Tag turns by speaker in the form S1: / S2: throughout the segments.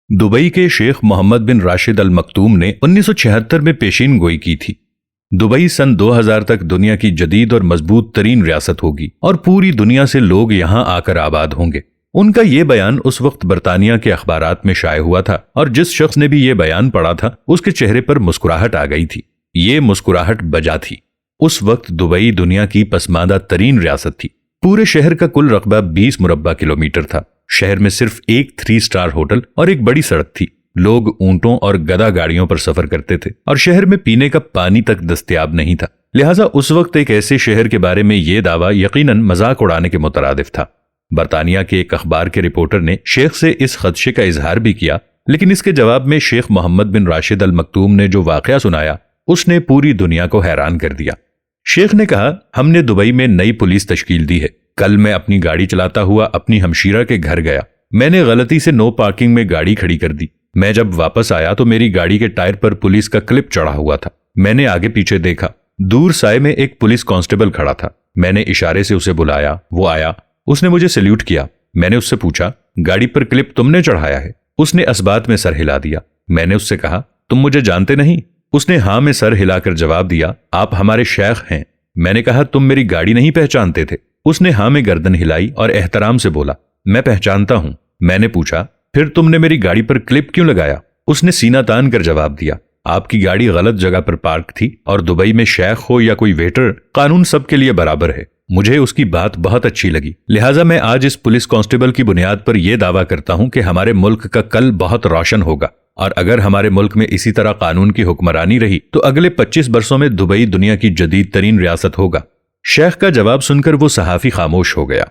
S1: Dubai के शेख मोहम्मद बिन राशिद अल Maktoum ने 1976 में पेशीन गोई की थी। दुबई सन 2000 तक दुनिया की जदीद और मजबूत तरीन रियासत होगी और पूरी दुनिया से लोग यहां आकर आबाद होंगे। उनका ये बयान उस वक्त बरतानिया के अखबारात में शाये हुआ था और जिस शख्स ने भी ये बयान पढ़ा था उसके चेहरे पर मुस्कुराहट आ गई थी। ये मुस्कुराहट बजा थी। उस वक्त दुबई दुनिया की पसमानदा तरीन रियासत थी। पूरे शहर का कुल रकबा 20 मुरब्बा किलोमीटर था। शहर में सिर्फ एक 3 स्टार होटल और एक बड़ी सड़क थी। लोग ऊंटों और गधा गाड़ियों पर सफर करते थे और शहर में पीने का पानी तक दस्तयाब नहीं था। लिहाजा उस वक्त एक ऐसे शहर के बारे में यह दावा यकीनन मजाक उड़ाने के मुतरादिफ था। बरतानिया के एक अखबार के रिपोर्टर ने शेख से इस खदशे का इजहार भी किया, लेकिन इसके जवाब में शेख मोहम्मद बिन राशिद अल मक्तूम ने जो वाकया सुनाया उसने पूरी दुनिया को हैरान कर दिया। शेख ने कहा, हमने दुबई में नई पुलिस तश्कील दी है। कल मैं अपनी गाड़ी चलाता हुआ अपनी हमशीरा के घर गया। मैंने गलती से नो पार्किंग में गाड़ी खड़ी कर दी। मैं जब वापस आया तो मेरी गाड़ी के टायर पर पुलिस का क्लिप चढ़ा हुआ था। मैंने आगे पीछे देखा, दूर साए में एक पुलिस कांस्टेबल खड़ा था। मैंने इशारे से उसे बुलाया, वो आया। उसने मुझे सैल्यूट किया। मैंने उससे पूछा, गाड़ी पर क्लिप तुमने चढ़ाया है? उसने असबात में सर हिला दिया। मैंने उससे कहा, तुम मुझे जानते नहीं? उसने हाँ में सर हिलाकर जवाब दिया, आप हमारे शेख हैं। मैंने कहा, तुम मेरी गाड़ी नहीं पहचानते थे? उसने हाँ में गर्दन हिलाई और एहतराम से बोला, मैं पहचानता हूं। मैंने पूछा, फिर तुमने मेरी गाड़ी पर क्लिप क्यों लगाया? उसने सीना तान कर जवाब दिया, आपकी गाड़ी गलत जगह पर पार्क थी और दुबई में शेख हो या कोई वेटर, कानून सबके लिए बराबर है। मुझे उसकी बात बहुत अच्छी लगी, लिहाजा मैं आज इस पुलिस कांस्टेबल की बुनियाद पर यह दावा करता हूं कि हमारे मुल्क का कल बहुत रोशन होगा और अगर हमारे मुल्क में इसी तरह कानून की हुक्मरानी रही तो अगले 25 बरसों में दुबई दुनिया की जदीद तरीन रियासत होगा। शेख का जवाब सुनकर वो सहाफी खामोश हो गया।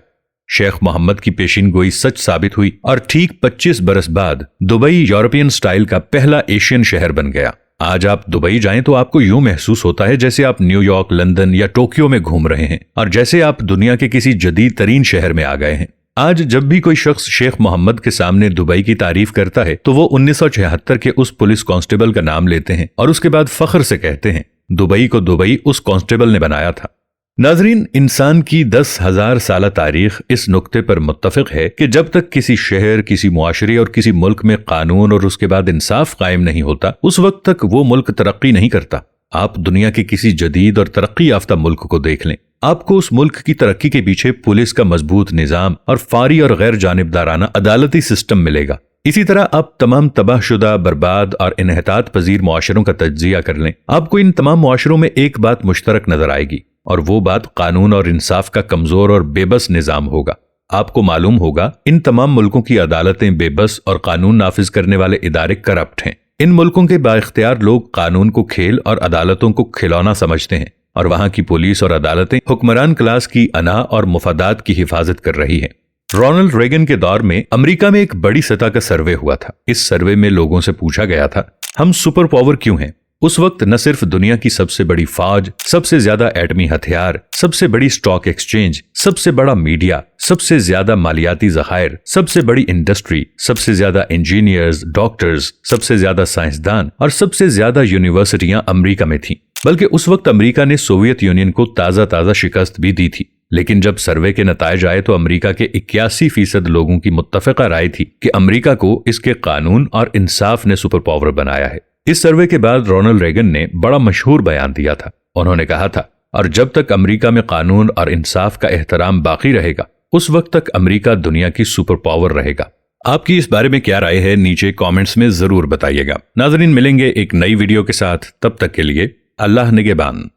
S1: शेख मोहम्मद की पेशीन गोई सच साबित हुई और ठीक 25 बरस बाद दुबई यूरोपियन स्टाइल का पहला एशियन शहर बन गया। आज आप दुबई जाएं तो आपको यूं महसूस होता है जैसे आप न्यूयॉर्क, लंदन या टोक्यो में घूम रहे हैं और जैसे आप दुनिया के किसी जदीद तरीन शहर में आ गए हैं। आज जब भी कोई शख्स शेख मोहम्मद के सामने दुबई की तारीफ करता है तो वो 1976 के उस पुलिस कांस्टेबल का नाम लेते हैं और उसके बाद फख्र से कहते हैं, दुबई को दुबई उस कांस्टेबल ने बनाया था। नाजरीन, इंसान की 10,000 साल तारीख इस नुक्ते पर मुत्तफिक है कि जब तक किसी शहर, किसी मुआशरे और किसी मुल्क में कानून और उसके बाद इंसाफ कायम नहीं होता, उस वक्त तक वो मुल्क तरक्की नहीं करता। आप दुनिया के किसी जदीद और तरक्की याफ्ता मुल्क को देख लें, आपको उस मुल्क की तरक्की के पीछे पुलिस का मजबूत निजाम और फारी और गैर जानिबदाराना अदालती सिस्टम मिलेगा। इसी तरह आप तमाम तबाहशुदा, बर्बाद और इन्हतात पजीर मुआशरों का तज्जिया कर लें, आपको इन तमाम मुआशरों में एक बात मुश्तरक नजर आएगी और वो बात कानून और इंसाफ का कमजोर और बेबस निजाम होगा। आपको मालूम होगा इन तमाम मुल्कों की अदालतें बेबस और कानून नाफिज करने वाले इदारे करप्ट हैं। इन मुल्कों के बाइख्तियार लोग कानून को खेल और अदालतों को खिलौना समझते हैं और वहां की पुलिस और अदालतें हुक्मरान क्लास की अना और मुफादात की हिफाजत कर रही हैं। रोनाल्ड रेगन के दौर में अमेरिका में एक बड़ी सतह का सर्वे हुआ था। इस सर्वे में लोगों से पूछा गया था, हम सुपर पावर क्यों हैं? उस वक्त न सिर्फ दुनिया की सबसे बड़ी फौज, सबसे ज्यादा एटमी हथियार, सबसे बड़ी स्टॉक एक्सचेंज, सबसे बड़ा मीडिया, सबसे ज्यादा मालियाती जखायर, सबसे बड़ी इंडस्ट्री, सबसे ज्यादा इंजीनियर्स, डॉक्टर्स, सबसे ज्यादा साइंसदान और सबसे ज्यादा यूनिवर्सिटियां अमेरिका में थीं। बल्कि उस वक्त अमेरिका ने सोवियत यूनियन को ताजा शिकस्त भी दी थी। लेकिन जब सर्वे के नताइज आए तो अमेरिका के 81% लोगों की मुत्तफिका राय थी कि अमेरिका को इसके कानून और इंसाफ ने सुपर पावर बनाया है। इस सर्वे के बाद रोनाल्ड रेगन ने बड़ा मशहूर बयान दिया था। उन्होंने कहा था, और जब तक अमेरिका में कानून और इंसाफ का एहतराम बाकी रहेगा उस वक्त तक अमेरिका दुनिया की सुपर पावर रहेगा। आपकी इस बारे में क्या राय है, नीचे कमेंट्स में जरूर बताइएगा। नाज़रीन, मिलेंगे एक नई वीडियो के साथ, तब तक के लिए अल्लाह निगहबान।